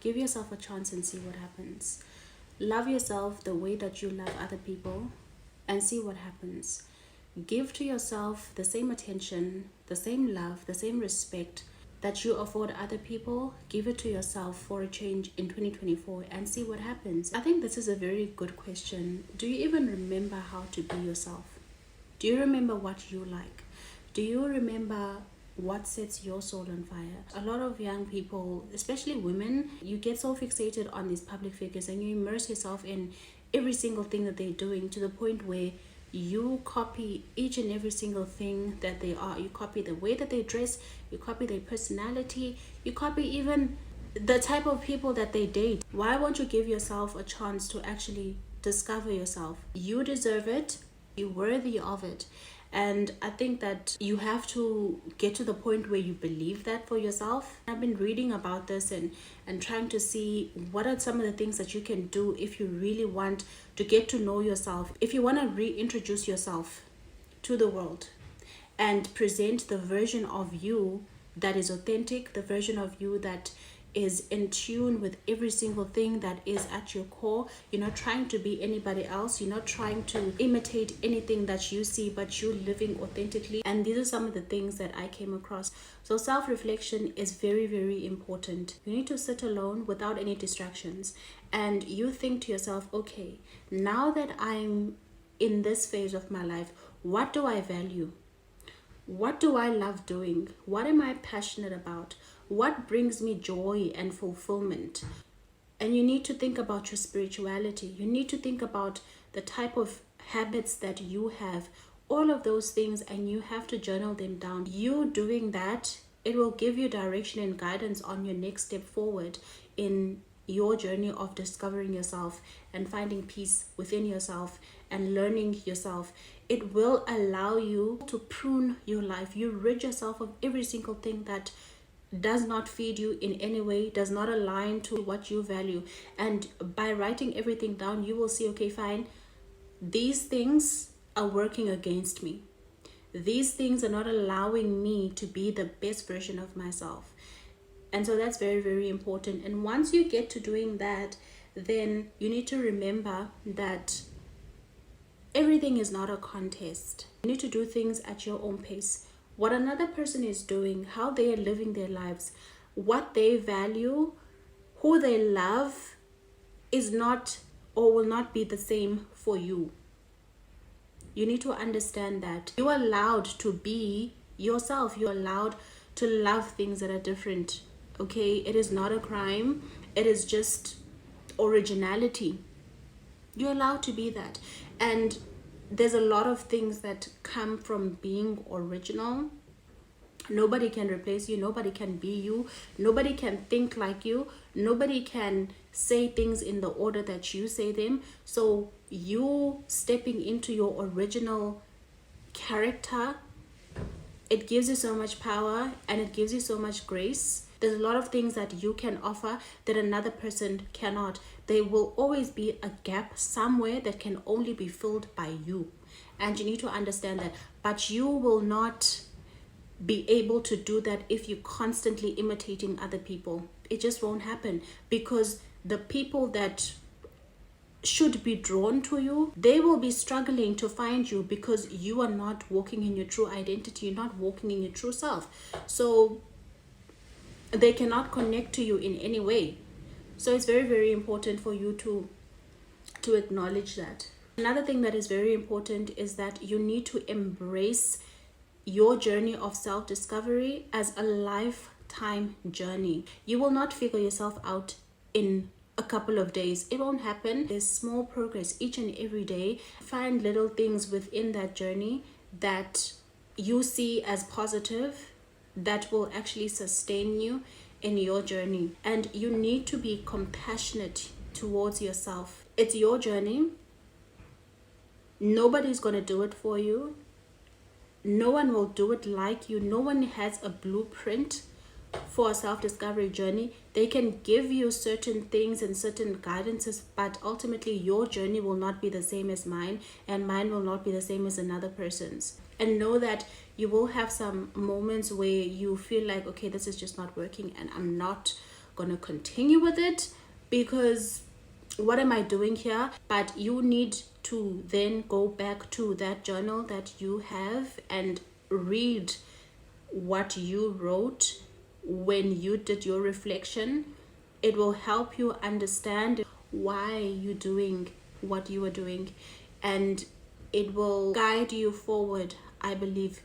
Give yourself a chance and see what happens. Love yourself the way that you love other people and see what happens. Give to yourself the same attention, the same love, the same respect that you afford other people. Give it to yourself for a change in 2024 and see what happens. I think this is a very good question. Do you even remember how to be yourself? Do you remember what you like? Do you remember what sets your soul on fire? A lot of young people, especially women, you get so fixated on these public figures and you immerse yourself in every single thing that they're doing to the point where you copy each and every single thing that they are. You copy the way that they dress, you copy their personality, you copy even the type of people that they date. Why won't you give yourself a chance to actually discover yourself? You deserve it, you're worthy of it. And I think that you have to get to the point where you believe that for yourself. I've been reading about this and trying to see what are some of the things that you can do if you really want to get to know yourself. If you want to reintroduce yourself to the world and present the version of you that is authentic, the version of you that is in tune with every single thing that is at your core. You're not trying to be anybody else. You're not trying to imitate anything that you see, but you're living authentically. And these are some of the things that I came across. So self-reflection is very, very important. You need to sit alone without any distractions and you think to yourself, okay, now that I'm in this phase of my life, what do I value? What do I love doing? What am I passionate about? What brings me joy and fulfillment? And you need to think about your spirituality. You need to think about the type of habits that you have, all of those things, and you have to journal them down. You doing that, it will give you direction and guidance on your next step forward in your journey of discovering yourself and finding peace within yourself and learning yourself. It will allow you to prune your life. You rid yourself of every single thing that does not feed you in any way, does not align to what you value. And by writing everything down, you will see, okay, fine, these things are working against me. These things are not allowing me to be the best version of myself. And so that's very, very important. And once you get to doing that, then you need to remember that everything is not a contest. You need to do things at your own pace. What another person is doing, how they are living their lives, what they value, who they love is not or will not be the same for you. You need to understand that you are allowed to be yourself. You're allowed to love things that are different. Okay, it is not a crime. It is just originality. You're allowed to be that. And there's a lot of things that come from being original. Nobody can replace you. Nobody can be you. Nobody can think like you. Nobody can say things in the order that you say them. So you stepping into your original character, it gives you so much power and it gives you so much grace. There's a lot of things that you can offer that another person cannot. There will always be a gap somewhere that can only be filled by you. And you need to understand that. But you will not be able to do that if you're constantly imitating other people. It just won't happen, because the people that should be drawn to you, they will be struggling to find you because you are not walking in your true identity. You're not walking in your true self. So they cannot connect to you in any way. So it's very, very important for you to acknowledge that. Another thing that is very important is that you need to embrace your journey of self-discovery as a lifetime journey. You will not figure yourself out in a couple of days. It won't happen. There's small progress each and every day. Find little things within that journey that you see as positive, that will actually sustain you in your journey. And you need to be compassionate towards yourself. It's your journey. Nobody's going to do it for you. No one will do it like you. No one has a blueprint for a self-discovery journey. They can give you certain things and certain guidances, but ultimately your journey will not be the same as mine, and mine will not be the same as another person's. And know that you will have some moments where you feel like, okay, this is just not working and I'm not gonna continue with it because what am I doing here? But you need to then go back to that journal that you have and read what you wrote when you did your reflection. It will help you understand why you're doing what you are doing, and it will guide you forward, I believe.